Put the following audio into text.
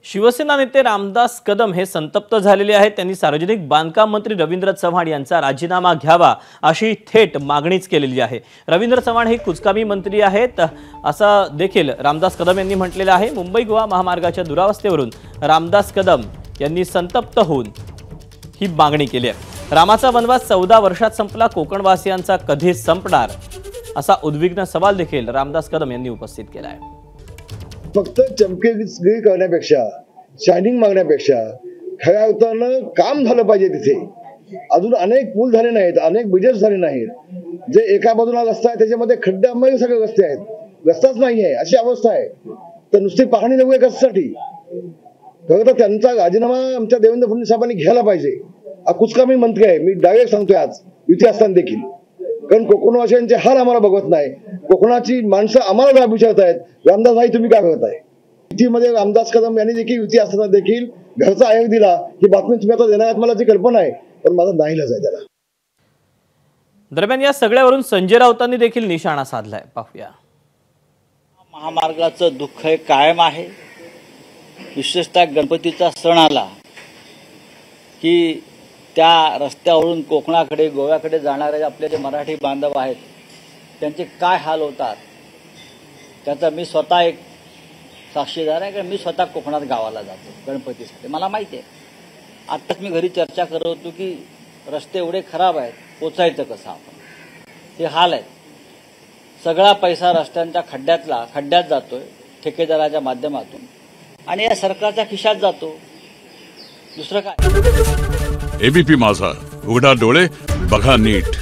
शिवसेना नेते रामदास कदम हे संतप्त झालेले आहेत। त्यांनी सार्वजनिक बांधकाम मंत्री रवींद्र चव्हाण यांचा राजीनामा घ्यावा अशी थेट मागणीच केलेली आहे। रवींद्र चव्हाण हे कुचकामी मंत्री आहेत असं देखील रामदास कदम यांनी म्हटलेलं आहे। मुंबई गोवा महामार्गाच्या दुरावस्थेवरून रामदास कदम यांनी संतप्त होऊन ही मागणी केली आहे। रामाचा वनवास 14 वर्षात संपला, कोकणवासियांचा कधी संपणार असा उद्विग्न सवाल देखील रामदास कदम यांनी उपस्थित केला आहे। फक्त चमकेगिरी करण्यापेक्षा, शायनिंग मागण्यापेक्षा खऱ्या अर्थानं काम झालं पाहिजे। तिथे अजून अनेक पूल झाले नाहीत, अनेक ब्रिजेस झाले नाहीत। जे एका बाजूला रस्ता आहे त्याच्यामध्ये खड्ड्यामध्ये सगळे रस्ते आहेत, रस्ताच नाही आहे अशी अवस्था आहे। तर नुसती पाहणी नको कशासाठी? खरं तर त्यांचा राजीनामा आमच्या देवेंद्र फडणवीस साहेबांनी घ्यायला पाहिजे। कुचकामी मंत्री आहे, मी डायरेक्ट सांगतोय आज युती असताना देखील, कारण कोकणवासियांचे हाल आम्हाला बघत नाही। कोकणाची माणसं आम्हाला राब विचारतायत, रामदास भाई तुम्ही काय करताय? युतीमध्ये रामदास कदम यांनी देखील युती असताना देखील घरचा आयोग दिला। ही बातमी तुम्ही आता देणार मला जी कल्पना आहे, पण माझा नाईलाज आहे त्याला। दरम्यान या सगळ्यावरून संजय राऊतांनी देखील निशाणा साधलाय, पाहूया। महामार्गाचं दुःख हे कायम आहे। विशेषतः गणपतीचा सण आला की त्या रस्त्यावरून कोकणाकडे गोव्याकडे जाणारे आपले जे मराठी बांधव आहेत त्यांचे काय हाल होतात त्याचा मी स्वतः एक साक्षीदार आहे। कारण मी स्वतः कोकणात गावाला जातो गणपतीसाठी, मला माहिती आहे। आत्ताच मी घरी चर्चा करत होतो की रस्ते एवढे खराब आहेत, पोचायचं कसं आपण, हे हाल आहेत। सगळा पैसा रस्त्यांच्या खड्ड्यात जातोय ठेकेदाराच्या माध्यमातून आणि या सरकारच्या खिशात जातो, दुसरं काय। एबीपी माझा, उघडा डोळे बघा नीट।